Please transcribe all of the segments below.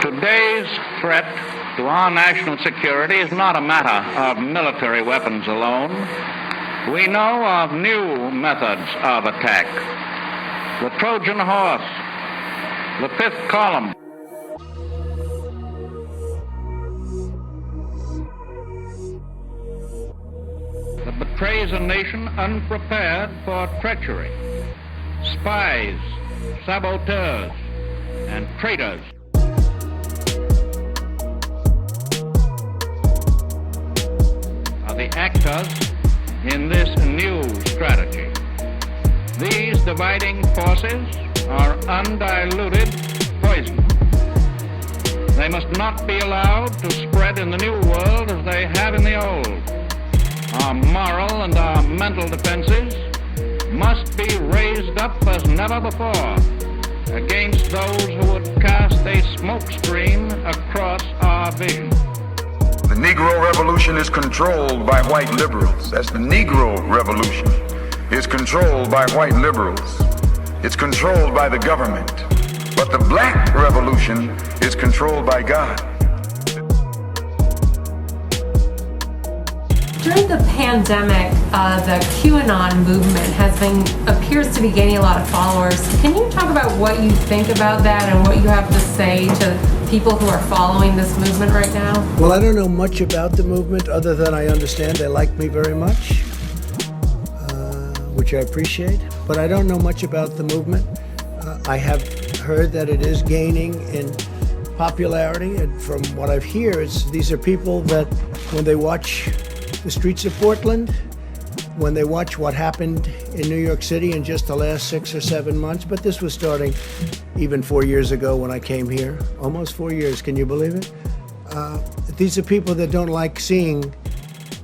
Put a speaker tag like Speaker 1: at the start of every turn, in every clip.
Speaker 1: Today's threat to our national security is not a matter of military weapons alone. We know of new methods of attack. The Trojan horse, the fifth column. That betrays a nation unprepared for treachery. Spies, saboteurs, and traitors. Are the actors in this new strategy. These dividing forces are undiluted poison. They must not be allowed to spread in the new world as they have in the old. Our moral and our mental defenses must be raised up as never before against those who would cast a smokescreen across our vision.
Speaker 2: The Negro Revolution is controlled by white liberals. That's the Negro Revolution. It's controlled by white liberals. It's controlled by the government. But the Black Revolution is controlled by God.
Speaker 3: During the pandemic, the QAnon movement appears to be gaining a lot of followers. Can you talk about what you think about that and what you have to say to people who are following this movement right now?
Speaker 4: Well, I don't know much about the movement other than I understand they like me very much, which I appreciate. But I don't know much about the movement. I have heard that it is gaining in popularity, and from what I've heard, these are people that when they watch the streets of Portland, when they watch what happened in New York City in just the last 6 or 7 months, but this was starting even 4 years ago when I came here, almost 4 years, can you believe it? These are people that don't like seeing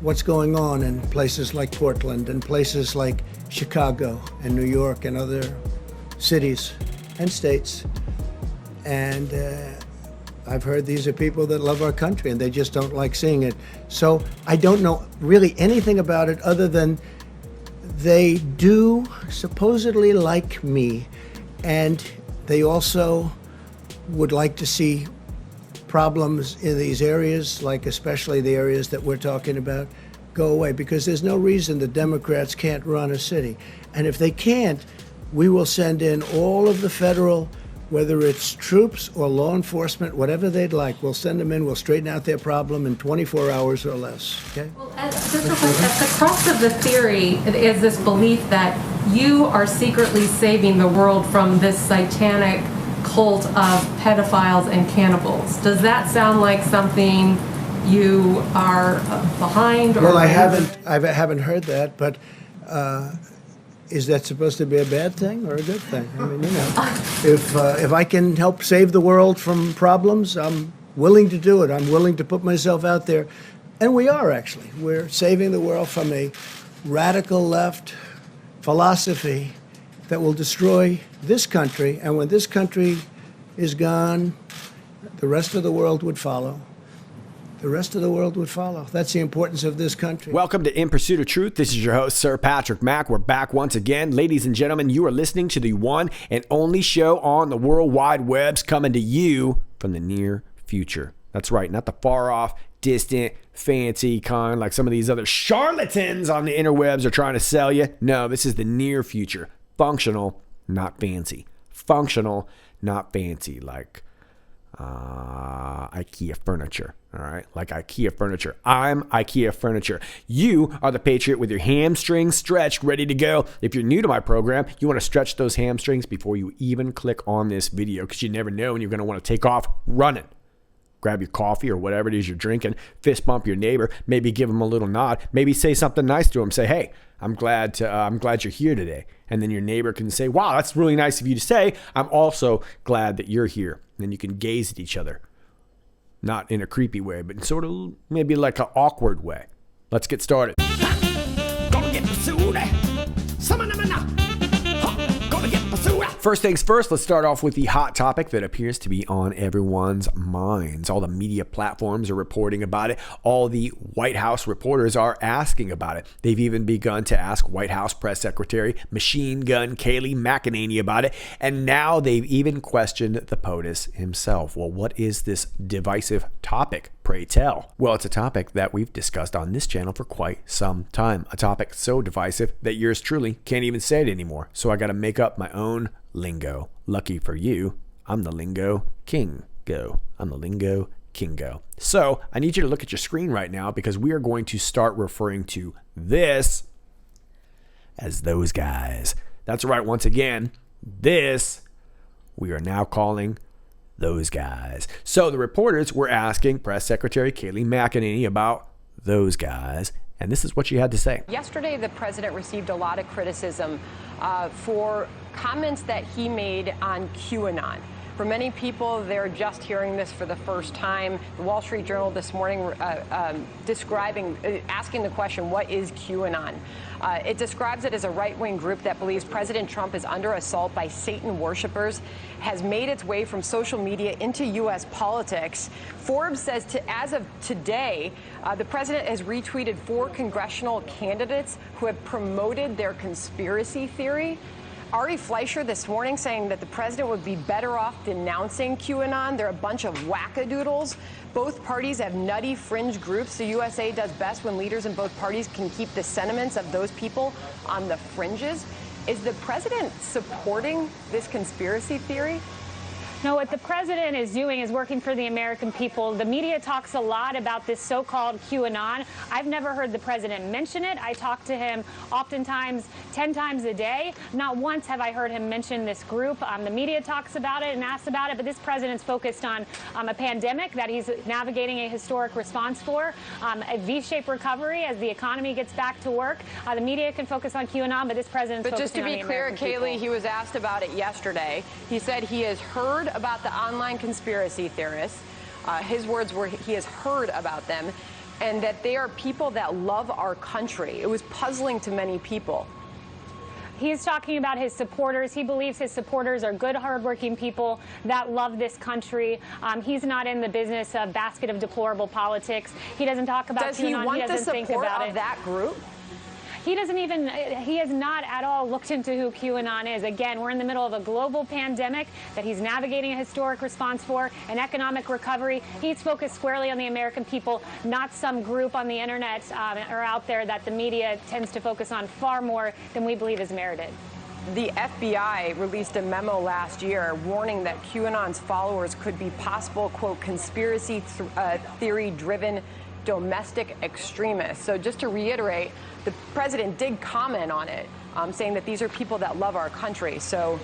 Speaker 4: what's going on in places like Portland and places like Chicago and New York and other cities and states. And I've heard these are people that love our country and they just don't like seeing it. So I don't know really anything about it other than they do supposedly like me, and they also would like to see problems in these areas, like especially the areas that we're talking about, go away, because there's no reason the Democrats can't run a city. And if they can't, we will send in all of the federal, whether it's troops or law enforcement, whatever they'd like, we'll send them in, we'll straighten out their problem in 24 hours or less, okay?
Speaker 3: Well, just real quick, at the crux of the theory is this belief that you are secretly saving the world from this satanic cult of pedophiles and cannibals. Does that sound like something you are behind?
Speaker 4: Well, I haven't heard that, but is that supposed to be a bad thing or a good thing? I mean, you know, if I can help save the world from problems, I'm willing to do it. I'm willing to put myself out there. And we are, actually. We're saving the world from a radical left philosophy that will destroy this country. And when this country is gone, the rest of the world would follow. The rest of the world would follow. That's the importance of this country.
Speaker 5: Welcome to In Pursuit of Truth. This is your host, Sir Patrick Mack. We're back once again. Ladies and gentlemen, you are listening to the one and only show on the World Wide Webs coming to you from the near future. That's right, not the far off, distant, fancy kind like some of these other charlatans on the interwebs are trying to sell you. No, this is the near future. Functional, not fancy. Functional, not fancy, like IKEA furniture. All right, like IKEA furniture. I'm IKEA furniture. You are the patriot with your hamstrings stretched, ready to go. If you're new to my program, you want to stretch those hamstrings before you even click on this video, because you never know when you're going to want to take off running. Grab your coffee or whatever it is you're drinking, fist bump your neighbor, maybe give him a little nod, maybe say something nice to him. Say, hey, I'm glad you're here today. And then your neighbor can say, wow, that's really nice of you to say. I'm also glad that you're here. And then you can gaze at each other. Not in a creepy way, but in sort of maybe like an awkward way. Let's get started.
Speaker 6: Gonna get pursued. Gonna get pursued.
Speaker 5: First things first, let's start off with the hot topic that appears to be on everyone's minds. All the media platforms are reporting about it. All the White House reporters are asking about it. They've even begun to ask White House Press Secretary Machine Gun Kayleigh McEnany about it. And now they've even questioned the POTUS himself. Well, what is this divisive topic? Pray tell. Well, it's a topic that we've discussed on this channel for quite some time. A topic so divisive that yours truly can't even say it anymore. So I got to make up my own lingo. Lucky for you, I'm the lingo king. I'm the lingo kingo. So I need you to look at your screen right now because we are going to start referring to this as those guys. That's right. Once again, this we are now calling those guys. So the reporters were asking Press Secretary Kayleigh McEnany about those guys, and this is what she had to say.
Speaker 6: Yesterday, the president received a lot of criticism for comments that he made on QAnon. For many people, they're just hearing this for the first time. The Wall Street Journal this morning asking the question, what is QAnon? It describes it as a right-wing group that believes President Trump is under assault by Satan worshipers, has made its way from social media into U.S. politics. Forbes says as of today, the president has retweeted 4 congressional candidates who have promoted their conspiracy theory. Ari Fleischer this morning saying that the president would be better off denouncing QAnon. They're a bunch of wackadoodles. Both parties have nutty fringe groups. The USA does best when leaders in both parties can keep the sentiments of those people on the fringes. Is the president supporting this conspiracy theory?
Speaker 7: No, what the president is doing is working for the American people. The media talks a lot about this so-called QAnon. I've never heard the president mention it. I talk to him oftentimes 10 times a day. Not once have I heard him mention this group. The media talks about it and asks about it, but this president's focused on a pandemic that he's navigating a historic response for, a V-shaped recovery as the economy gets back to work. The media can focus on QAnon, but this president's focusing on the American people.
Speaker 6: But just to be clear, Kayleigh, he was asked about it yesterday. He said he has heard about the online conspiracy theorists. His words were he has heard about them and that they are people that love our country. It was puzzling to many people.
Speaker 7: He's talking about his supporters. He believes his supporters are good, hardworking people that love this country. He's not in the business of basket of deplorable politics. He doesn't talk about
Speaker 6: Does he want the support of that group?
Speaker 7: He has not at all looked into who QAnon is. Again, we're in the middle of a global pandemic that he's navigating a historic response for, an economic recovery. He's focused squarely on the American people, not some group on the internet or out there that the media tends to focus on far more than we believe is merited.
Speaker 6: The FBI released a memo last year warning that QAnon's followers could be possible, quote, conspiracy theory-driven domestic extremists. So just to reiterate, the president did comment on it, saying that these are people that love our country. So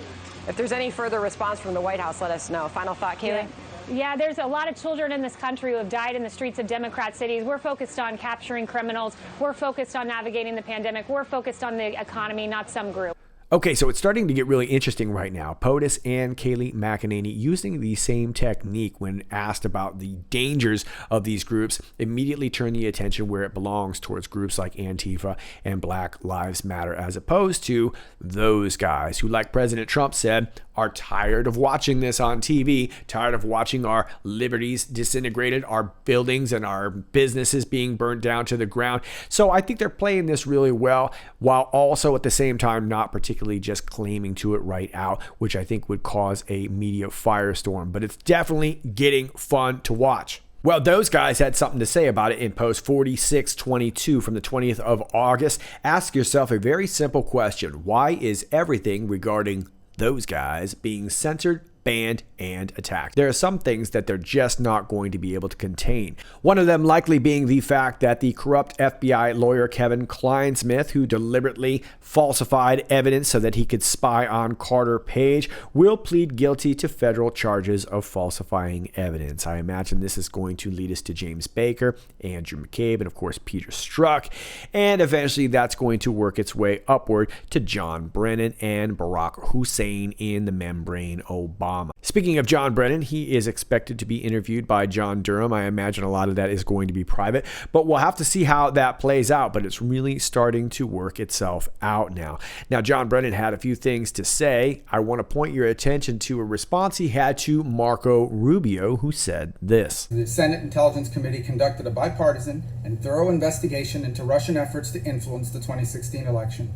Speaker 6: if there's any further response from the White House, let us know. Final thought, Kayleigh?
Speaker 7: Yeah, there's a lot of children in this country who have died in the streets of Democrat cities. We're focused on capturing criminals. We're focused on navigating the pandemic. We're focused on the economy, not some group.
Speaker 5: Okay, so it's starting to get really interesting right now. POTUS and Kayleigh McEnany using the same technique when asked about the dangers of these groups immediately turn the attention where it belongs towards groups like Antifa and Black Lives Matter, as opposed to those guys who, like President Trump said, are tired of watching this on TV, tired of watching our liberties disintegrated, our buildings and our businesses being burned down to the ground. So I think they're playing this really well, while also at the same time not particularly just claiming to it right out, which I think would cause a media firestorm. But it's definitely getting fun to watch. Well, those guys had something to say about it in post 4622 from the 20th of August. Ask yourself a very simple question. Why is everything regarding those guys being censored, banned, and attacked? There are some things that they're just not going to be able to contain. One of them likely being the fact that the corrupt FBI lawyer Kevin Kleinsmith, who deliberately falsified evidence so that he could spy on Carter Page, will plead guilty to federal charges of falsifying evidence. I imagine this is going to lead us to James Baker, Andrew McCabe, and of course Peter Strzok, and eventually that's going to work its way upward to John Brennan and Barack Hussein in the membrane Obama Obama. Speaking of John Brennan, he is expected to be interviewed by John Durham. I imagine a lot of that is going to be private, but we'll have to see how that plays out. But it's really starting to work itself out now. Now, John Brennan had a few things to say. I want to point your attention to a response he had to Marco Rubio, who said this.
Speaker 8: The Senate Intelligence Committee conducted a bipartisan and thorough investigation into Russian efforts to influence the 2016 election.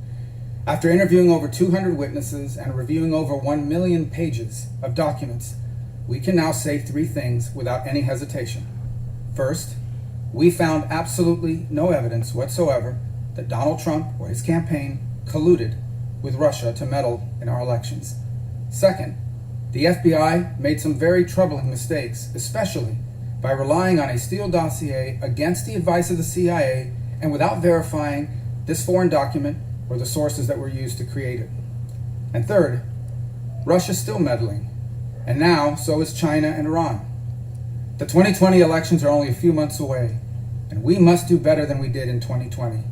Speaker 8: After interviewing over 200 witnesses and reviewing over 1 million pages of documents, we can now say 3 things without any hesitation. First, we found absolutely no evidence whatsoever that Donald Trump or his campaign colluded with Russia to meddle in our elections. Second, the FBI made some very troubling mistakes, especially by relying on a Steele dossier against the advice of the CIA and without verifying this foreign document or the sources that were used to create it. And third, Russia's still meddling, and now so is China and Iran. The 2020 elections are only a few months away, and we must do better than we did in 2020.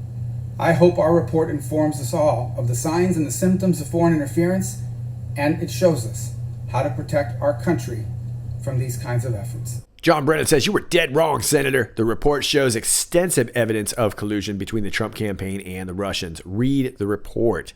Speaker 8: I hope our report informs us all of the signs and the symptoms of foreign interference, and it shows us how to protect our country from these kinds of efforts.
Speaker 5: John Brennan says, "You were dead wrong, Senator. The report shows extensive evidence of collusion between the Trump campaign and the Russians. Read the report."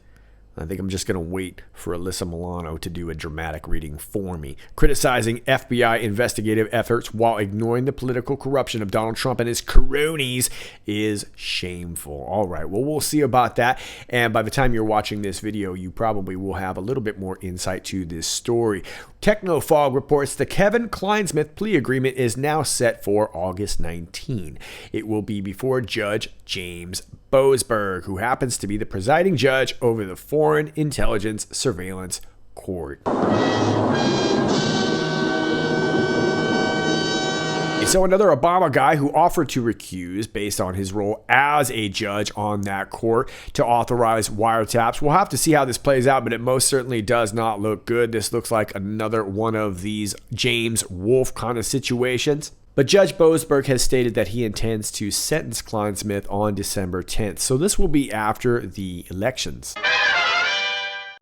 Speaker 5: I think I'm just going to wait for Alyssa Milano to do a dramatic reading for me. Criticizing FBI investigative efforts while ignoring the political corruption of Donald Trump and his cronies is shameful. All right, well, we'll see about that. And by the time you're watching this video, you probably will have a little bit more insight to this story. Technofog reports the Kevin Kleinsmith plea agreement is now set for August 19. It will be before Judge James Boasberg, who happens to be the presiding judge over the Foreign Intelligence Surveillance Court. So another Obama guy who offered to recuse based on his role as a judge on that court to authorize wiretaps. We'll have to see how this plays out, but it most certainly does not look good. This looks like another one of these James Wolfe kind of situations. But Judge Boasberg has stated that he intends to sentence Kleinsmith on December 10th. So this will be after the elections.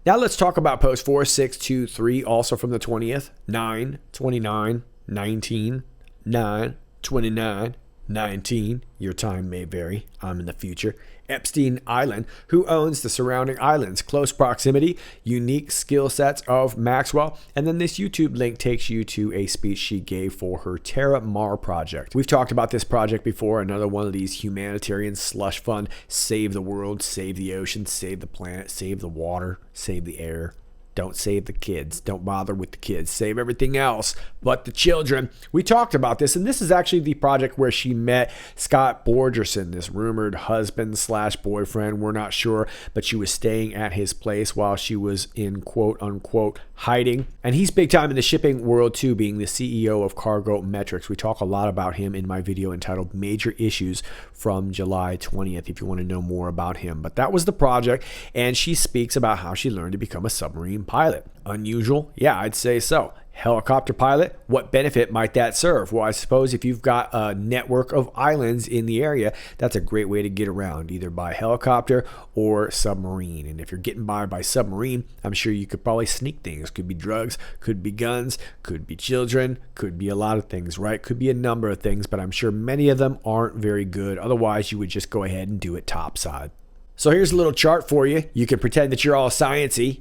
Speaker 5: Now let's talk about post 4623, also from the 20th, 9, 29, 19, 9, 29, 19. Your time may vary. I'm in the future. Epstein Island, who owns the surrounding islands, close proximity, unique skill sets of Maxwell. And then this YouTube link takes you to a speech she gave for her Terra Mar project. We've talked about this project before, another one of these humanitarian slush fund, save the world, save the ocean, save the planet, save the water, save the air. Don't save the kids. Don't bother with the kids. Save everything else but the children. We talked about this, and this is actually the project where she met Scott Borgerson, this rumored husband/boyfriend. We're not sure, but she was staying at his place while she was in quote-unquote hiding. And he's big time in the shipping world too, being the CEO of Cargo Metrics. We talk a lot about him in my video entitled Major Issues from July 20th if you want to know more about him. But that was the project, and she speaks about how she learned to become a submarine pilot. Unusual? Yeah, I'd say so. Helicopter pilot? What benefit might that serve? Well, I suppose if you've got a network of islands in the area, that's a great way to get around, either by helicopter or submarine. And if you're getting by submarine, I'm sure you could probably sneak things. Could be drugs, could be guns, could be children, could be a lot of things, right? Could be a number of things, but I'm sure many of them aren't very good. Otherwise, you would just go ahead and do it topside. So here's a little chart for you. You can pretend that you're all sciencey,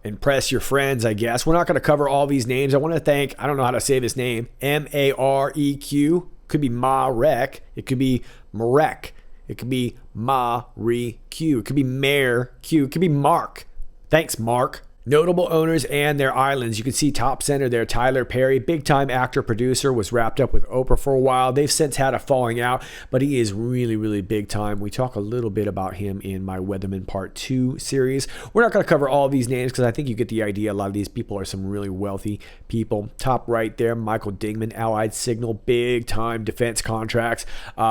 Speaker 5: impress your friends, I guess. We're not going to cover all these names. I want to thank, I don't know how to say this name, M-A-R-E-Q. Could be Marek. It could be Marek. It could be Ma-Re-Q. It could be Mare-Q. It could be Mark. Thanks, Mark. Notable owners and their islands. You can see top center there, Tyler Perry, big-time actor, producer, was wrapped up with Oprah for a while. They've since had a falling out, but he is really, really big time. We talk a little bit about him in my Weatherman Part 2 series. We're not going to cover all these names because I think you get the idea. A lot of these people are some really wealthy people. Top right there, Michael Dingman, Allied Signal, big-time defense contracts,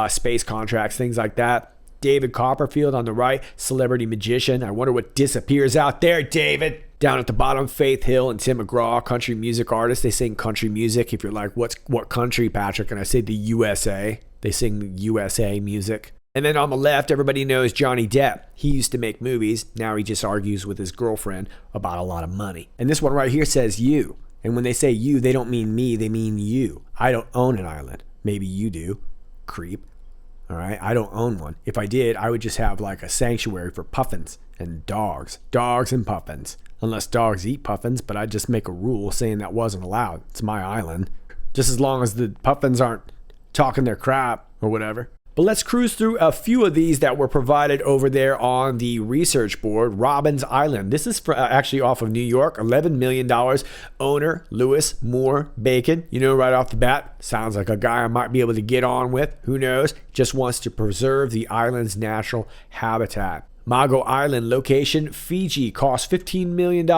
Speaker 5: space contracts, things like that. David Copperfield on the right, celebrity magician. I wonder what disappears out there, David. Down at the bottom, Faith Hill and Tim McGraw, country music artists. They sing country music. If you're like, what country, Patrick? And I say the USA. They sing USA music. And then on the left, everybody knows Johnny Depp. He used to make movies. Now he just argues with his girlfriend about a lot of money. And this one right here says you. And when they say you, they don't mean me, they mean you. I don't own an island. Maybe you do, creep. All right, I don't own one. If I did, I would just have like a sanctuary for puffins and dogs and puffins. Unless dogs eat puffins, but I'd just make a rule saying that wasn't allowed. It's my island. Just as long as the puffins aren't talking their crap or whatever. But let's cruise through a few of these that were provided over there on the research board. Robbins Island. This is actually off of New York. $11 million. Owner, Lewis Moore Bacon. You know, right off the bat, sounds like a guy I might be able to get on with. Who knows? Just wants to preserve the island's natural habitat. Mago Island location, Fiji, cost $15 million.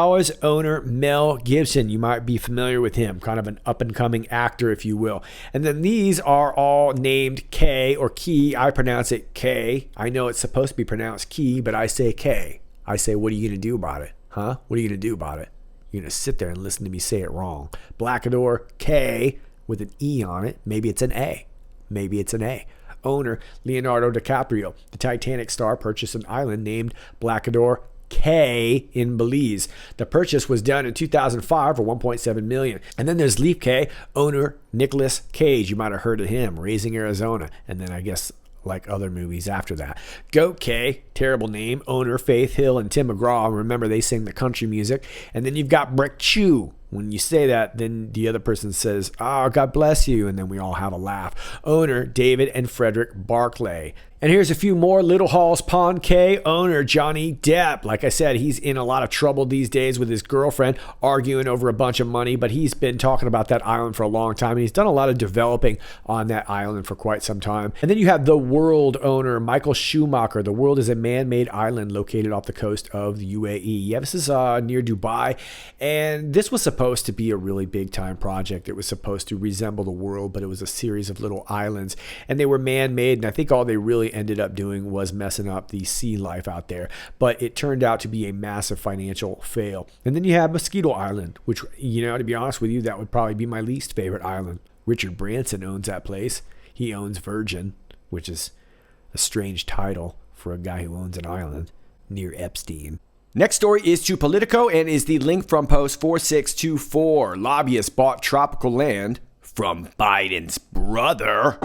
Speaker 5: Owner, Mel Gibson. You might be familiar with him, kind of an up-and-coming actor, if you will. And then these are all named K or Key. I pronounce it K. I know it's supposed to be pronounced Key, but I say K. I say, what are you going to do about it? Huh? What are you going to do about it? You're going to sit there and listen to me say it wrong. Blackador, K, with an E on it. Maybe it's an A. Maybe it's an A. Owner, Leonardo DiCaprio. The Titanic star purchased an island named Blackador K in Belize. The purchase was done in 2005 for $1.7 million. And then there's Leaf K. Owner, Nicolas Cage. You might have heard of him, Raising Arizona. And then I guess like other movies after that. Goat K, terrible name. Owner, Faith Hill and Tim McGraw. Remember, they sing the country music. And then you've got BitChute. When you say that, then the other person says, oh, God bless you. And then we all have a laugh. Owner, David and Frederick Barclay. And here's a few more. Little Halls Pond K. Owner, Johnny Depp. Like I said, he's in a lot of trouble these days with his girlfriend arguing over a bunch of money, but he's been talking about that island for a long time, and he's done a lot of developing on that island for quite some time. And then you have The World owner, Michael Schumacher. The World is a man-made island located off the coast of the UAE. Yeah, this is near Dubai, and this was supposed to be a really big-time project. It was supposed to resemble the world, but it was a series of little islands, and they were man-made, and I think all they really ended up doing was messing up the sea life out there, but it turned out to be a massive financial fail. And then you have Mosquito Island, which, you know, to be honest with you, that would probably be my least favorite island. Richard Branson owns that place. He owns Virgin, which is a strange title for a guy who owns an island near Epstein. Next story is to Politico and is the link from Post 4624. Lobbyists bought tropical land from Biden's brother.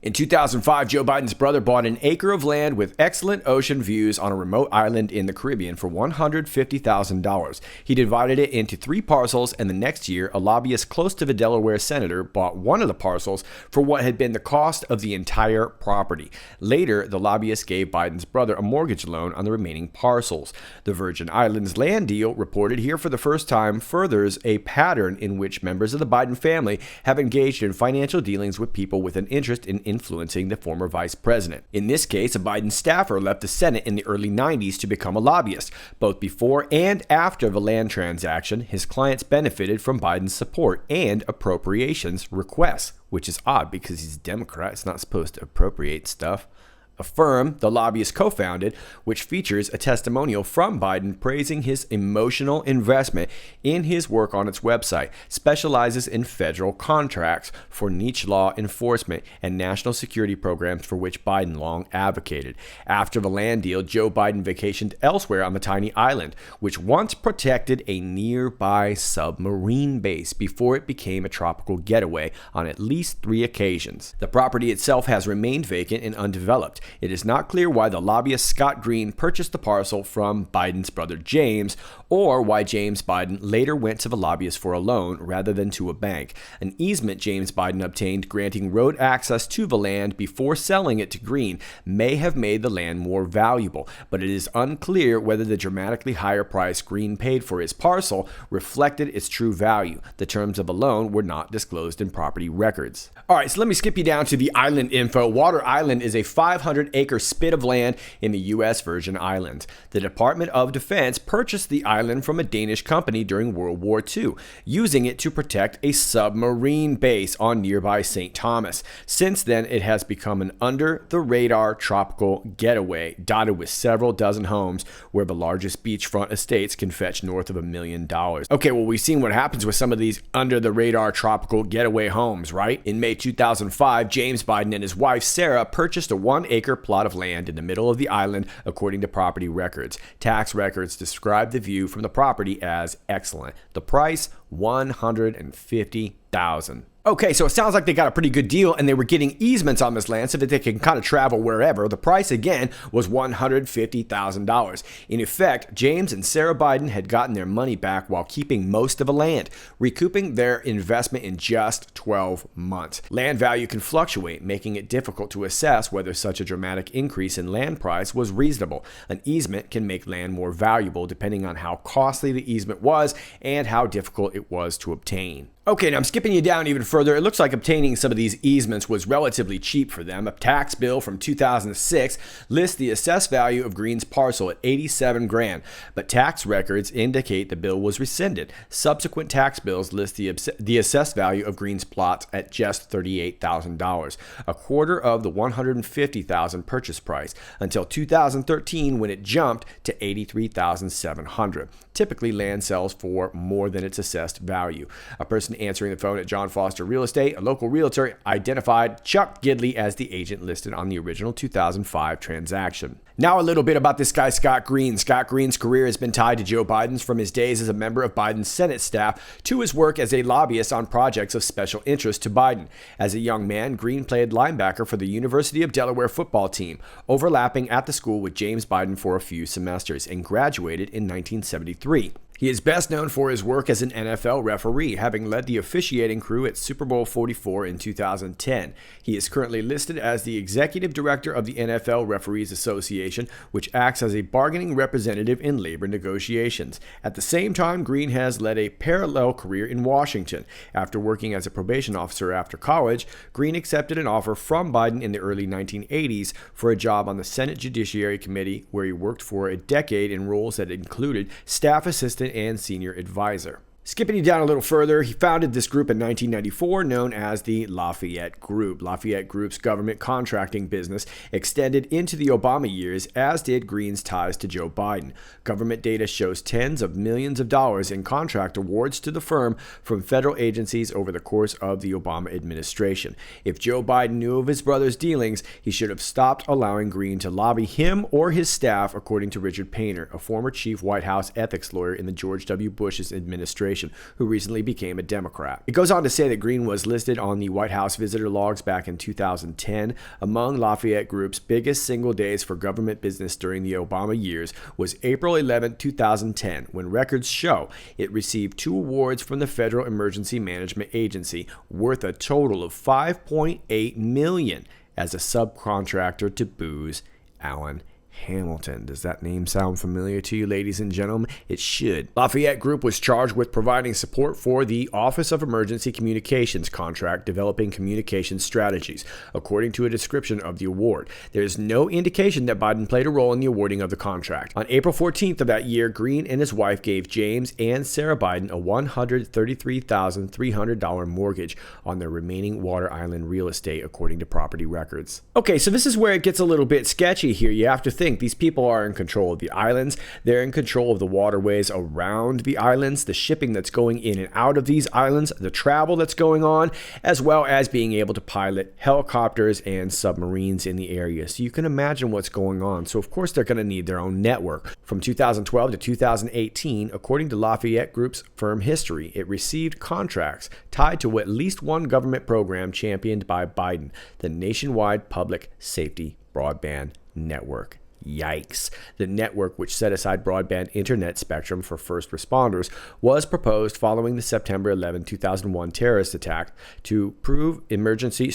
Speaker 5: In 2005, Joe Biden's brother bought an acre of land with excellent ocean views on a remote island in the Caribbean for $150,000. He divided it into 3 parcels, and the next year, a lobbyist close to the Delaware senator bought one of the parcels for what had been the cost of the entire property. Later, the lobbyist gave Biden's brother a mortgage loan on the remaining parcels. The Virgin Islands land deal, reported here for the first time, furthers a pattern in which members of the Biden family have engaged in financial dealings with people with an interest in influencing the former vice president. In this case, a Biden staffer left the Senate in the early 90s to become a lobbyist. Both before and after the land transaction, his clients benefited from Biden's support and appropriations requests, which is odd because he's a Democrat. It's not supposed to appropriate stuff. A firm the lobbyist co-founded, which features a testimonial from Biden praising his emotional investment in his work on its website, specializes in federal contracts for niche law enforcement and national security programs for which Biden long advocated. After the land deal, Joe Biden vacationed elsewhere on the tiny island, which once protected a nearby submarine base before it became a tropical getaway on at least 3 occasions. The property itself has remained vacant and undeveloped. It is not clear why the lobbyist Scott Green purchased the parcel from Biden's brother James, or why James Biden later went to the lobbyist for a loan rather than to a bank. An easement James Biden obtained granting road access to the land before selling it to Green may have made the land more valuable, but it is unclear whether the dramatically higher price Green paid for his parcel reflected its true value. The terms of the loan were not disclosed in property records. All right, so let me skip you down to the island info. Water Island is a 500-acre spit of land in the U.S. Virgin Islands. The Department of Defense purchased the island from a Danish company during World War II, using it to protect a submarine base on nearby St. Thomas. Since then, it has become an under-the-radar tropical getaway, dotted with several dozen homes where the largest beachfront estates can fetch north of $1 million. Okay, well, we've seen what happens with some of these under-the-radar tropical getaway homes, right? In May 2005, James Biden and his wife, Sarah, purchased a 1-acre 2-acre plot of land in the middle of the island, according to property records. Tax records describe the view from the property as excellent. The price, $150,000. Okay, so it sounds like they got a pretty good deal and they were getting easements on this land so that they can kind of travel wherever. The price, again, was $150,000. In effect, James and Sarah Biden had gotten their money back while keeping most of the land, recouping their investment in just 12 months. Land value can fluctuate, making it difficult to assess whether such a dramatic increase in land price was reasonable. An easement can make land more valuable depending on how costly the easement was and how difficult it was to obtain. Okay, now I'm skipping you down even further. It looks like obtaining some of these easements was relatively cheap for them. A tax bill from 2006 lists the assessed value of Green's parcel at $87,000, but tax records indicate the bill was rescinded. Subsequent tax bills list the assessed value of Green's plots at just $38,000, a quarter of the $150,000 purchase price, until 2013 when it jumped to $83,700. Typically, land sells for more than its assessed value. A person answering the phone at John Foster Real Estate, a local realtor, identified Chuck Gidley as the agent listed on the original 2005 transaction. Now a little bit about this guy, Scott Green. Scott Green's career has been tied to Joe Biden's from his days as a member of Biden's Senate staff to his work as a lobbyist on projects of special interest to Biden. As a young man, Green played linebacker for the University of Delaware football team, overlapping at the school with James Biden for a few semesters, and graduated in 1973. He is best known for his work as an NFL referee, having led the officiating crew at Super Bowl 44 in 2010. He is currently listed as the executive director of the NFL Referees Association, which acts as a bargaining representative in labor negotiations. At the same time, Green has led a parallel career in Washington. After working as a probation officer after college, Green accepted an offer from Biden in the early 1980s for a job on the Senate Judiciary Committee, where he worked for a decade in roles that included staff assistant and senior advisor. Skipping you down a little further, he founded this group in 1994 known as the Lafayette Group. Lafayette Group's government contracting business extended into the Obama years, as did Green's ties to Joe Biden. Government data shows tens of millions of dollars in contract awards to the firm from federal agencies over the course of the Obama administration. If Joe Biden knew of his brother's dealings, he should have stopped allowing Green to lobby him or his staff, according to Richard Painter, a former chief White House ethics lawyer in the George W. Bush's administration, who recently became a Democrat. It goes on to say that Green was listed on the White House visitor logs back in 2010. Among Lafayette Group's biggest single days for government business during the Obama years was April 11, 2010, when records show it received 2 awards from the Federal Emergency Management Agency, worth a total of $5.8 million, as a subcontractor to Booz Allen Hamilton. Does that name sound familiar to you, ladies and gentlemen? It should. Lafayette Group was charged with providing support for the Office of Emergency Communications contract, developing communication strategies, according to a description of the award. There is no indication that Biden played a role in the awarding of the contract. On April 14th of that year, Green and his wife gave James and Sarah Biden a $133,300 mortgage on their remaining Water Island real estate, according to property records. Okay, so this is where it gets a little bit sketchy here. You have to think these people are in control of the islands. They're in control of the waterways around the islands, the shipping that's going in and out of these islands, the travel that's going on, as well as being able to pilot helicopters and submarines in the area. So you can imagine what's going on. So of course they're going to need their own network. From 2012 to 2018, according to Lafayette Group's firm history, it received contracts tied to at least one government program championed by Biden, the Nationwide Public Safety Broadband Network. Yikes. The network, which set aside broadband internet spectrum for first responders, was proposed following the September 11, 2001 terrorist attack to improve emergency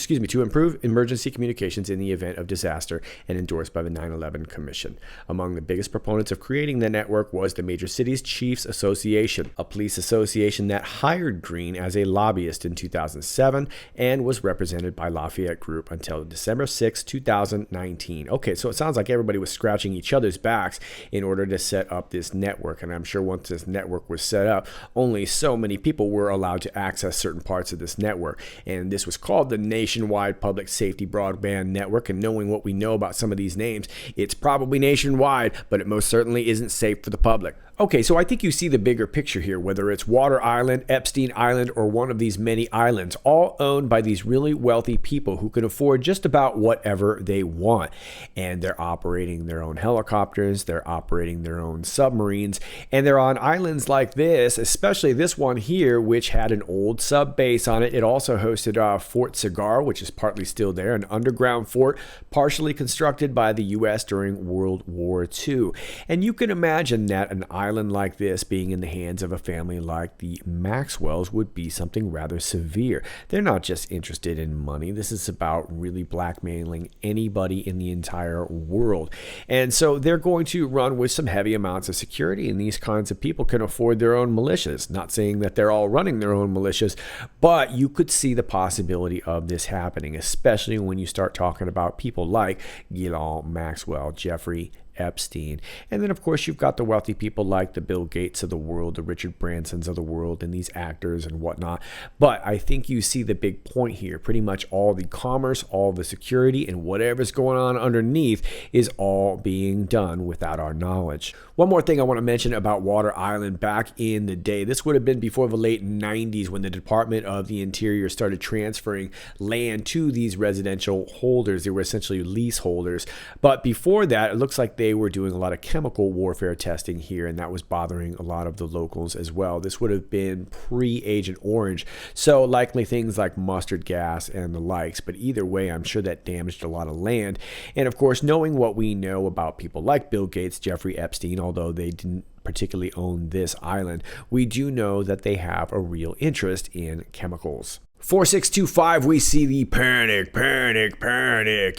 Speaker 5: communications in the event of disaster, and endorsed by the 9/11 Commission. Among the biggest proponents of creating the network was the Major Cities Chiefs Association, a police association that hired Green as a lobbyist in 2007 and was represented by Lafayette Group until December 6, 2019. Okay, so it sounds like everybody was scratching each other's backs in order to set up this network. And I'm sure once this network was set up, only so many people were allowed to access certain parts of this network. And this was called the Nationwide Public Safety Broadband Network. And knowing what we know about some of these names, it's probably nationwide, but it most certainly isn't safe for the public. Okay, so I think you see the bigger picture here, whether it's Water Island, Epstein Island, or one of these many islands, all owned by these really wealthy people who can afford just about whatever they want. And they're operating their own helicopters, they're operating their own submarines, and they're on islands like this, especially this one here, which had an old sub base on it. It also hosted Fort Cigar, which is partly still there, an underground fort partially constructed by the U.S. during World War II. And you can imagine that an island like this being in the hands of a family like the Maxwells would be something rather severe. They're not just interested in money. This is about really blackmailing anybody in the entire world. And so they're going to run with some heavy amounts of security, and these kinds of people can afford their own militias. Not saying that they're all running their own militias, but you could see the possibility of this happening, especially when you start talking about people like Ghislaine Maxwell, Jeffrey Epstein. And then, of course, you've got the wealthy people like the Bill Gates of the world, the Richard Bransons of the world, and these actors and whatnot. But I think you see the big point here. Pretty much all the commerce, all the security, and whatever's going on underneath is all being done without our knowledge. One more thing I want to mention about Water Island back in the day. This would have been before the late 90s when the Department of the Interior started transferring land to these residential holders. They were essentially leaseholders. But before that, it looks like they were doing a lot of chemical warfare testing here, and that was bothering a lot of the locals as well. This would have been pre-Agent Orange, so likely things like mustard gas and the likes, but either way, I'm sure that damaged a lot of land. And of course, knowing what we know about people like Bill Gates, Jeffrey Epstein, although they didn't particularly own this island, we do know that they have a real interest in chemicals. 4625, we see the Panic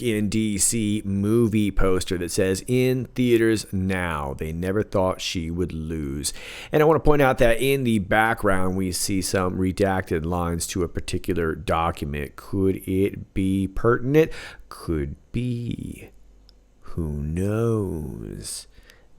Speaker 5: in DC movie poster that says in theaters now. They never thought she would lose. And I want to point out that in the background we see some redacted lines to a particular document. Could it be pertinent? Could be. Who knows?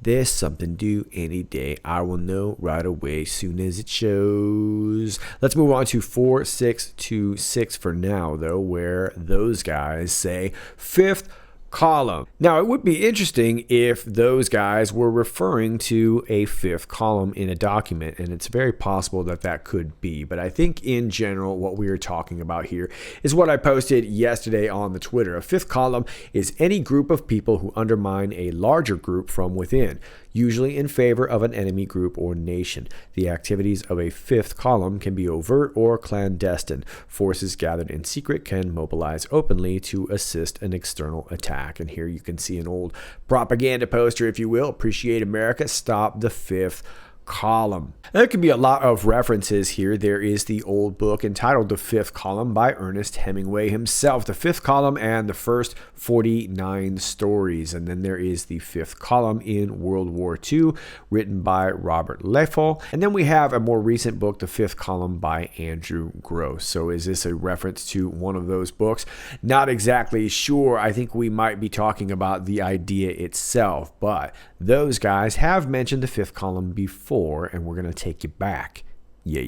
Speaker 5: There's something due any day. I will know right away soon as it shows. Let's move on to 4626 for now, though, where those guys say fifth column. Now, it would be interesting if those guys were referring to a fifth column in a document, and it's very possible that that could be. But I think in general, what we are talking about here is what I posted yesterday on the Twitter. A fifth column is any group of people who undermine a larger group from within, usually in favor of an enemy group or nation. The activities of a fifth column can be overt or clandestine. Forces gathered in secret can mobilize openly to assist an external attack. And here you can see an old propaganda poster, if you will. Appreciate America, stop the fifth column. There can be a lot of references here. There is the old book entitled The Fifth Column by Ernest Hemingway himself. The Fifth Column and the First 49 Stories. And then there is The Fifth Column in World War II, written by Robert Leffel. And then we have a more recent book, The Fifth Column by Andrew Gross. So is this a reference to one of those books? Not exactly sure. I think we might be talking about the idea itself, but those guys have mentioned the fifth column before, and we're going to take you back. Yeah.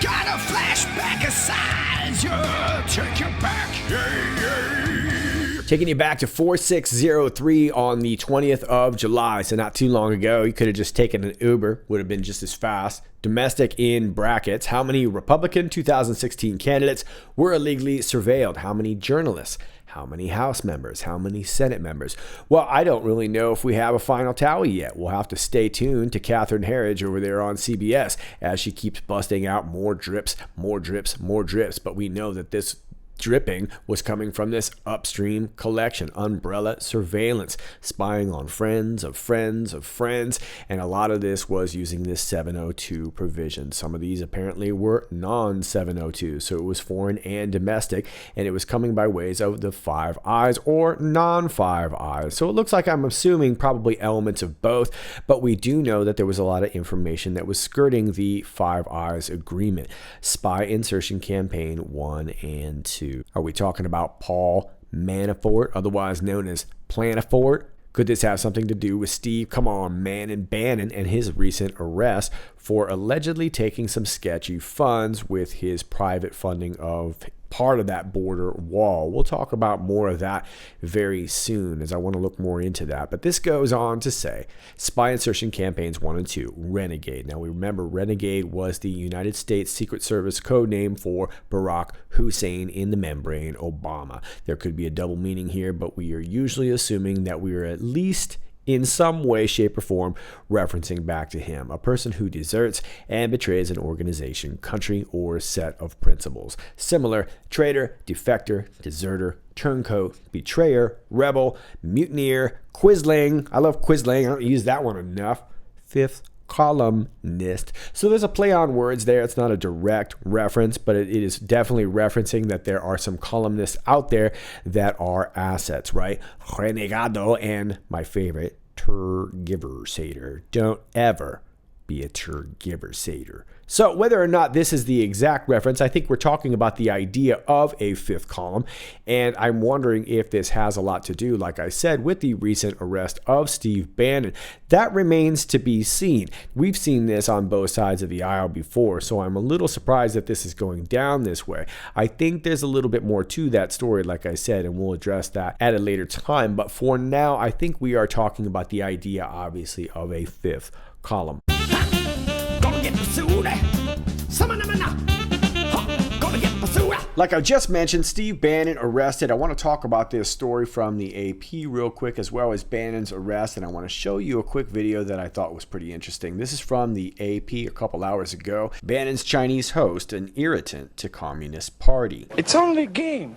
Speaker 9: Got a flashback of size, yeah, take you back, yeah.
Speaker 5: Taking you back to 4603 on the 20th of July, so not too long ago. You could have just taken an Uber, would have been just as fast. Domestic in brackets. How many Republican 2016 candidates were illegally surveilled? How many journalists? How many House members? How many Senate members? Well, I don't really know if we have a final tally yet. We'll have to stay tuned to Catherine Herridge over there on CBS as she keeps busting out more drips. But we know that this dripping was coming from this upstream collection, umbrella surveillance, spying on friends of friends of friends, and a lot of this was using this 702 provision. Some of these apparently were non-702, so it was foreign and domestic, and it was coming by ways of the Five Eyes or non-Five Eyes. So it looks like, I'm assuming, probably elements of both, but we do know that there was a lot of information that was skirting the Five Eyes agreement. Spy Insertion Campaign 1 and 2. Are we talking about Paul Manafort, otherwise known as Planafort? Could this have something to do with Steve, come on, man, Bannon and his recent arrest for allegedly taking some sketchy funds with his private funding of part of that border wall? We'll talk about more of that very soon, as I want to look more into that. But this goes on to say, spy insertion campaigns 1 and 2, Renegade. Now we remember Renegade was the United States Secret Service code name for Barack Hussein in the membrane Obama. There could be a double meaning here, but we are usually assuming that we are at least in some way, shape, or form referencing back to him, a person who deserts and betrays an organization, country, or set of principles. Similar, traitor, defector, deserter, turncoat, betrayer, rebel, mutineer, quisling. I love quisling. I don't use that one enough. Fifth columnist. So there's a play on words there. It's not a direct reference, but it is definitely referencing that there are some columnists out there that are assets, right? Renegado and my favorite, tergiversator. Don't ever be a tergiversator. So whether or not this is the exact reference, I think we're talking about the idea of a fifth column, and I'm wondering if this has a lot to do, like I said, with the recent arrest of Steve Bannon. That remains to be seen. We've seen this on both sides of the aisle before, so I'm a little surprised that this is going down this way. I think there's a little bit more to that story, like I said, and we'll address that at a later time. But for now, I think we are talking about the idea, obviously, of a fifth column. Like I just mentioned, Steve Bannon arrested. I want to talk about this story from the AP real quick, as well as Bannon's arrest, and I want to show you a quick video that I thought was pretty interesting. This is from the AP a couple hours ago. Bannon's Chinese host, an irritant to Communist Party.
Speaker 10: It's only a game.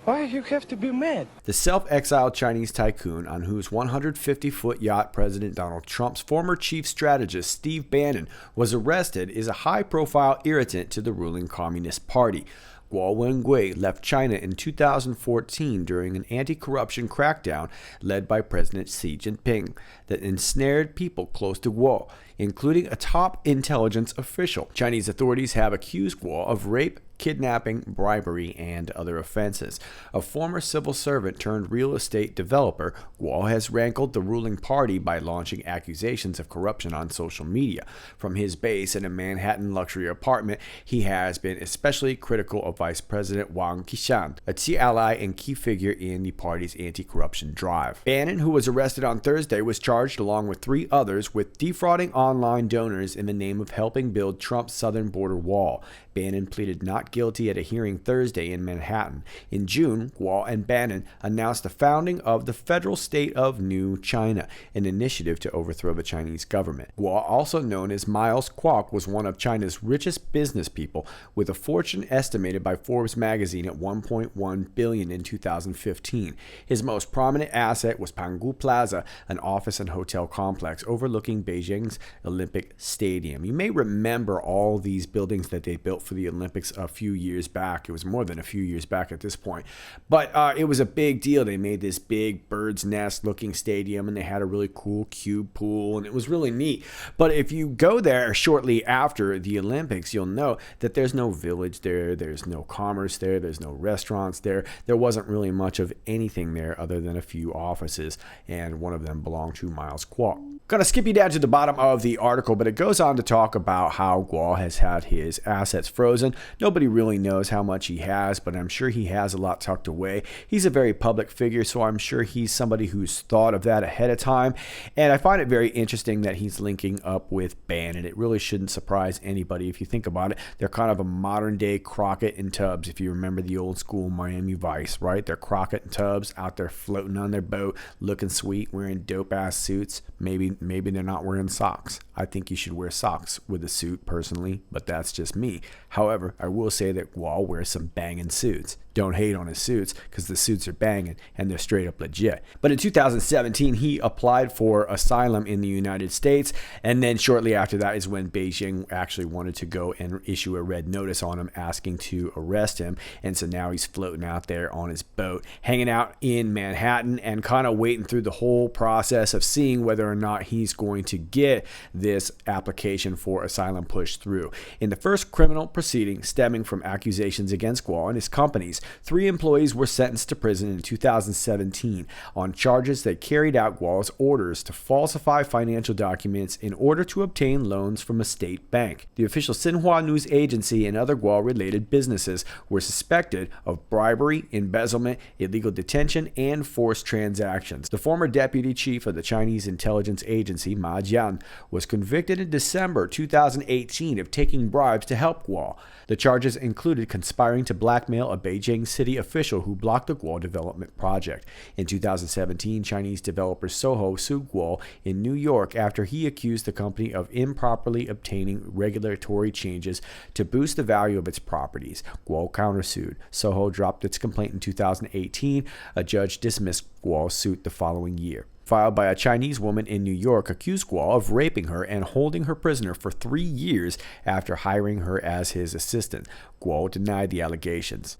Speaker 10: Why you have to be mad?
Speaker 5: The self-exiled Chinese tycoon on whose 150-foot yacht President Donald Trump's former chief strategist Steve Bannon was arrested is a high-profile irritant to the ruling Communist Party. Guo Wengui left China in 2014 during an anti-corruption crackdown led by President Xi Jinping that ensnared people close to Guo, including a top intelligence official. Chinese authorities have accused Guo of rape, kidnapping, bribery, and other offenses. A former civil servant turned real estate developer, Guo has rankled the ruling party by launching accusations of corruption on social media. From his base in a Manhattan luxury apartment, he has been especially critical of Vice President Wang Qishan, a key ally and key figure in the party's anti-corruption drive. Bannon, who was arrested on Thursday, was charged along with 3 others with defrauding online donors in the name of helping build Trump's southern border wall. Bannon pleaded not guilty at a hearing Thursday in Manhattan. In June, Guo and Bannon announced the founding of the Federal State of New China, an initiative to overthrow the Chinese government. Guo, also known as Miles Kwok, was one of China's richest business people, with a fortune estimated by Forbes magazine at $1.1 billion in 2015. His most prominent asset was Pangu Plaza, an office and hotel complex overlooking Beijing's Olympic Stadium. You may remember all these buildings that they built for the Olympics a few years back. It was more than a few years back at this point. But it was a big deal. They made this big bird's nest looking stadium, and they had a really cool cube pool, and it was really neat. But if you go there shortly after the Olympics, you'll know that there's no village there, there's no commerce there, there's no restaurants there. There wasn't really much of anything there other than a few offices, and one of them belonged to Miles Kwok. Gonna skip you down to the bottom of the article, but it goes on to talk about how Guo has had his assets frozen. Nobody really knows how much he has, but I'm sure he has a lot tucked away. He's a very public figure, so I'm sure he's somebody who's thought of that ahead of time. And I find it very interesting that he's linking up with Bannon. It really shouldn't surprise anybody if you think about it. They're kind of a modern day Crockett and Tubbs, if you remember the old school Miami Vice, right? They're Crockett and Tubbs out there floating on their boat, looking sweet, wearing dope ass suits. Maybe they're not wearing socks. I think you should wear socks with a suit personally, but that's just me. However, I will say that Guo wears some banging suits. Don't hate on his suits, because the suits are banging and they're straight up legit. But in 2017, he applied for asylum in the United States, and then shortly after that is when Beijing actually wanted to go and issue a red notice on him asking to arrest him. And so now he's floating out there on his boat, hanging out in Manhattan and kind of waiting through the whole process of seeing whether or not he's going to get this application for asylum pushed through. In the first criminal proceeding stemming from accusations against Guo and his companies, 3 employees were sentenced to prison in 2017 on charges that carried out Guo's orders to falsify financial documents in order to obtain loans from a state bank. The official Xinhua news agency and other Guo-related businesses were suspected of bribery, embezzlement, illegal detention, and forced transactions. The former deputy chief of the Chinese intelligence agency, Ma Jian, was convicted in December 2018 of taking bribes to help Guo. The charges included conspiring to blackmail a Beijing city official who blocked the Guo development project. In 2017, Chinese developer Soho sued Guo in New York after he accused the company of improperly obtaining regulatory changes to boost the value of its properties. Guo countersued. Soho dropped its complaint in 2018. A judge dismissed Guo's suit the following year. Filed by a Chinese woman in New York, accused Guo of raping her and holding her prisoner for 3 years after hiring her as his assistant. Guo denied the allegations.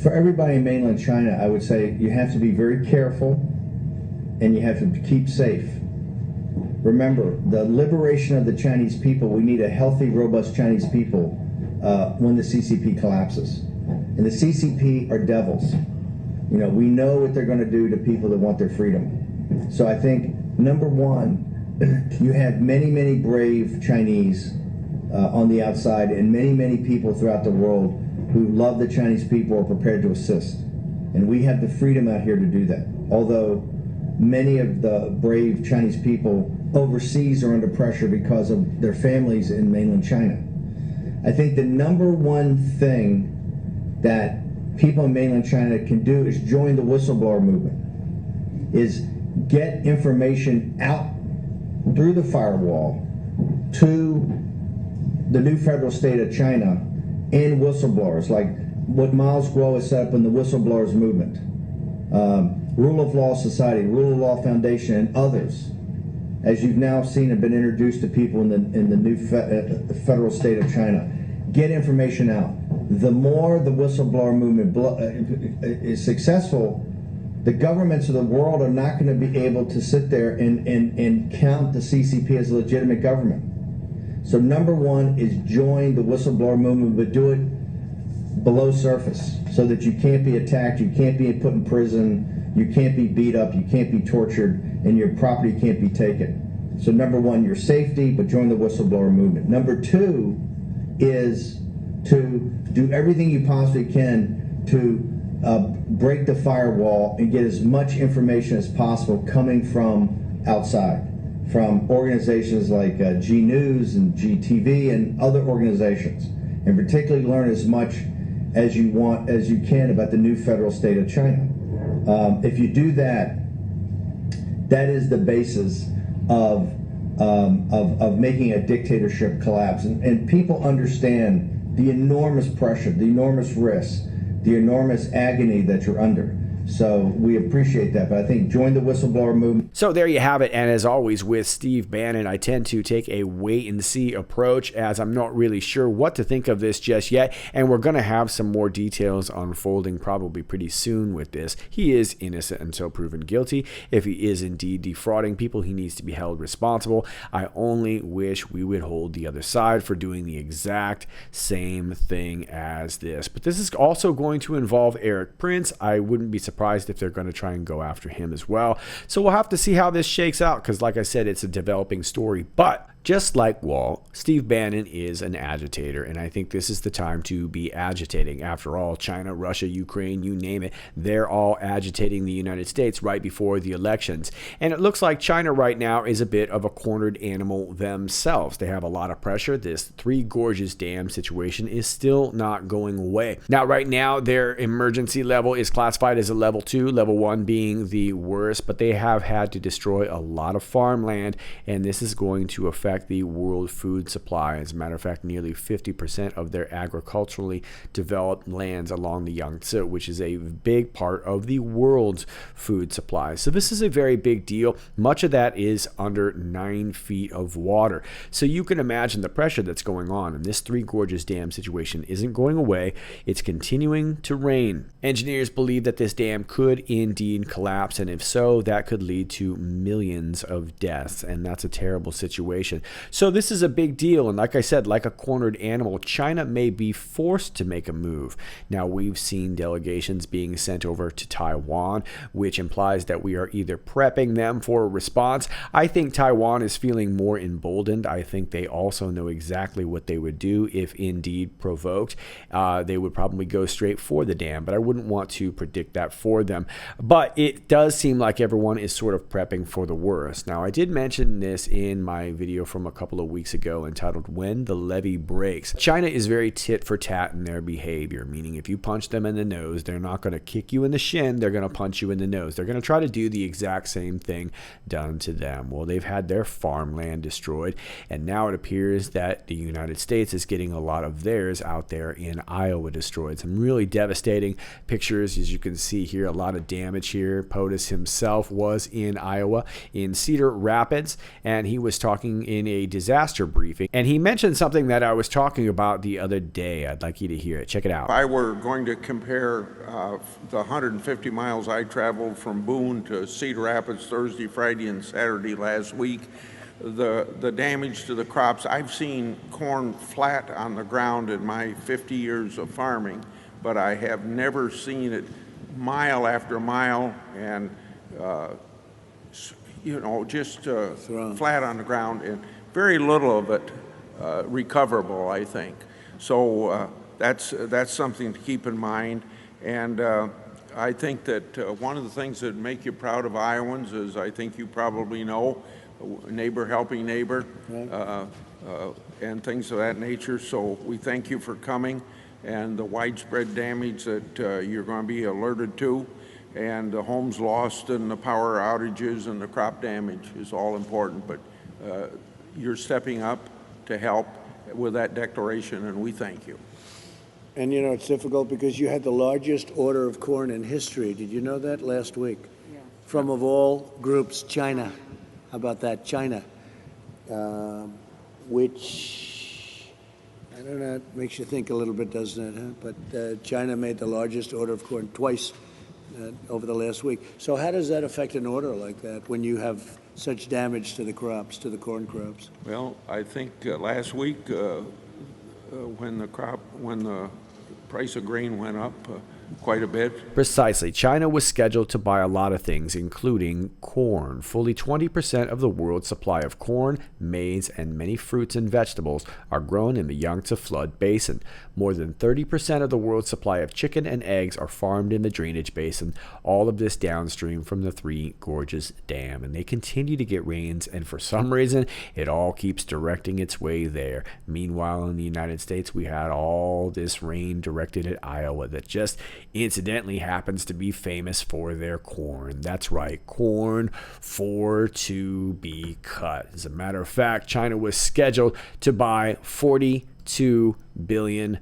Speaker 11: For everybody in mainland China, I would say you have to be very careful and you have to keep safe. Remember, the liberation of the Chinese people, we need a healthy, robust Chinese people when the CCP collapses. And the CCP are devils. You know, we know what they're going to do to people that want their freedom. So I think, number one, you have many, many brave Chinese on the outside and many, many people throughout the world who love the Chinese people, are prepared to assist. And we have the freedom out here to do that. Although many of the brave Chinese people overseas are under pressure because of their families in mainland China. I think the number one thing that people in mainland China can do is join the whistleblower movement, is get information out through the firewall to the new federal state of China and whistleblowers, like what Miles Guo has set up in the whistleblowers movement, Rule of Law Society, Rule of Law Foundation, and others, as you've now seen, have been introduced to people in the new federal state of China. Get information out. The more the whistleblower movement is successful, the governments of the world are not going to be able to sit there and count the CCP as a legitimate government. So number one is join the whistleblower movement, but do it below surface so that you can't be attacked, you can't be put in prison, you can't be beat up, you can't be tortured, and your property can't be taken. So number one, your safety, but join the whistleblower movement. Number two is to do everything you possibly can to break the firewall and get as much information as possible coming from outside, from organizations like G News and GTV and other organizations, and particularly learn as much as you can about the new federal state of China. If you do that, that is the basis of making a dictatorship collapse, and people understand the enormous pressure, the enormous risk, the enormous agony that you're under. So we appreciate that, but I think join the whistleblower movement.
Speaker 5: So there you have it. And as always with Steve Bannon, I tend to take a wait and see approach, as I'm not really sure what to think of this just yet. And we're going to have some more details unfolding probably pretty soon with this. He is innocent until proven guilty. If he is indeed defrauding people, he needs to be held responsible. I only wish we would hold the other side for doing the exact same thing as this. But this is also going to involve Eric Prince. I wouldn't be surprised if they're going to try and go after him as well. So we'll have to see how this shakes out, because like I said, it's a developing story. But just like Wall, Steve Bannon is an agitator, and I think this is the time to be agitating. After all, China, Russia, Ukraine, you name it, they're all agitating the United States right before the elections. And it looks like China right now is a bit of a cornered animal themselves. They have a lot of pressure. This Three Gorges Dam situation is still not going away. Now, right now, their emergency level is classified as a level 2, level 1 being the worst, but they have had to destroy a lot of farmland, and this is going to affect affect the world food supply. As a matter of fact, nearly 50% of their agriculturally developed lands along the Yangtze, which is a big part of the world's food supply. So this is a very big deal. Much of that is under 9 feet of water. So you can imagine the pressure that's going on, and this Three Gorges Dam situation isn't going away. It's continuing to rain. Engineers believe that this dam could indeed collapse, and if so, that could lead to millions of deaths, and that's a terrible situation. So this is a big deal, and like I said, like a cornered animal, China may be forced to make a move. Now, we've seen delegations being sent over to Taiwan, which implies that we are either prepping them for a response. I think Taiwan is feeling more emboldened. I think they also know exactly what they would do if indeed provoked. They would probably go straight for the dam, but I wouldn't want to predict that for them. But it does seem like everyone is sort of prepping for the worst. Now, I did mention this in my video from a couple of weeks ago entitled When the Levee Breaks. China is very tit for tat in their behavior, meaning if you punch them in the nose, they're not going to kick you in the shin, they're going to punch you in the nose. They're going to try to do the exact same thing done to them. Well, they've had their farmland destroyed, and now it appears that the United States is getting a lot of theirs out there in Iowa destroyed. Some really devastating pictures, as you can see here, a lot of damage here. POTUS himself was in Iowa, in Cedar Rapids, and he was talking in a disaster briefing, and he mentioned something that I was talking about the other day. I'd like you to hear it. Check it out.
Speaker 12: If I were going to compare the 150 miles I traveled from Boone to Cedar Rapids Thursday, Friday, and Saturday last week, the damage to the crops, I've seen corn flat on the ground in my 50 years of farming, but I have never seen it mile after mile and just flat on the ground, and very little of it recoverable, I think. So that's something to keep in mind. And I think that one of the things that make you proud of Iowans is, I think you probably know, neighbor helping neighbor, and things of that nature. So we thank you for coming, and the widespread damage that you're going to be alerted to, and the homes lost and the power outages and the crop damage is all important. But you're stepping up to help with that declaration, and we thank you.
Speaker 4: And you know, it's difficult because you had the largest order of corn in history. Did you know that last week? Yeah. From of all groups, China. How about that? China. Which, I don't know, makes you think a little bit, doesn't it? Huh? But China made the largest order of corn twice over the last week. So how does that affect an order like that when you have such damage to the crops, to the corn crops?
Speaker 12: Well, I think last week when the price of grain went up quite a bit.
Speaker 5: Precisely. China was scheduled to buy a lot of things, including corn. Fully 20% of the world's supply of corn, maize, and many fruits and vegetables are grown in the Yangtze Flood Basin. More than 30% of the world's supply of chicken and eggs are farmed in the drainage basin, all of this downstream from the Three Gorges Dam. And they continue to get rains, and for some reason, it all keeps directing its way there. Meanwhile, in the United States, we had all this rain directed at Iowa that just incidentally happens to be famous for their corn. That's right, corn for to be cut. As a matter of fact, China was scheduled to buy $42 billion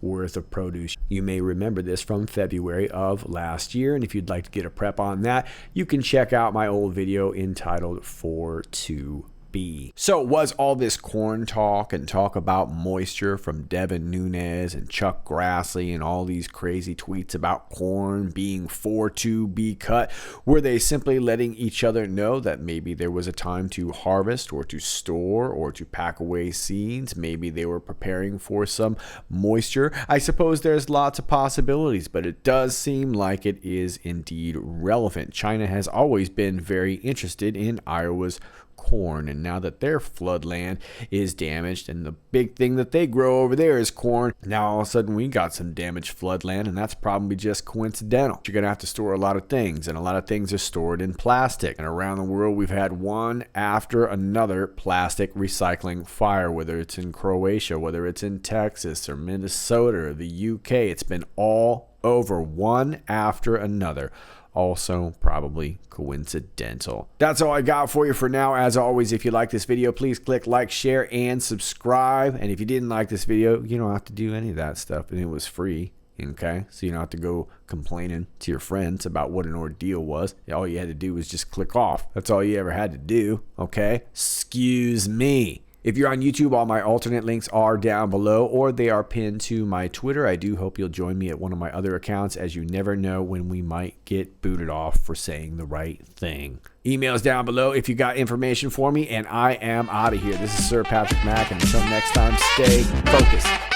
Speaker 5: worth of produce. You may remember this from February of last year, and if you'd like to get a prep on that, you can check out my old video entitled For To Be. So was all this corn talk and talk about moisture from Devin Nunes and Chuck Grassley and all these crazy tweets about corn being for to be cut, were they simply letting each other know that maybe there was a time to harvest or to store or to pack away seeds? Maybe they were preparing for some moisture. I suppose there's lots of possibilities, but it does seem like it is indeed relevant. China has always been very interested in Iowa's corn, and now that their floodland is damaged and the big thing that they grow over there is corn, now all of a sudden we got some damaged floodland, and that's probably just coincidental. You're gonna have to store a lot of things, and a lot of things are stored in plastic, and around the world we've had one after another plastic recycling fire, whether it's in Croatia, whether it's in Texas or Minnesota or the UK. It's been all over, one after another. also probably coincidental. That's all I got for you for now. As always, if you like this video, please click like, share, and subscribe. And if you didn't like this video, you don't have to do any of that stuff, and it was free. Okay, so you don't have to go complaining to your friends about what an ordeal was. All you had to do was just click off. That's all you ever had to do. Okay, excuse me. If you're on YouTube, all my alternate links are down below, or they are pinned to my Twitter. I do hope you'll join me at one of my other accounts, as you never know when we might get booted off for saying the right thing. Emails down below if you got information for me, and I am out of here. This is Sir Patrick Mack, and until next time, stay focused.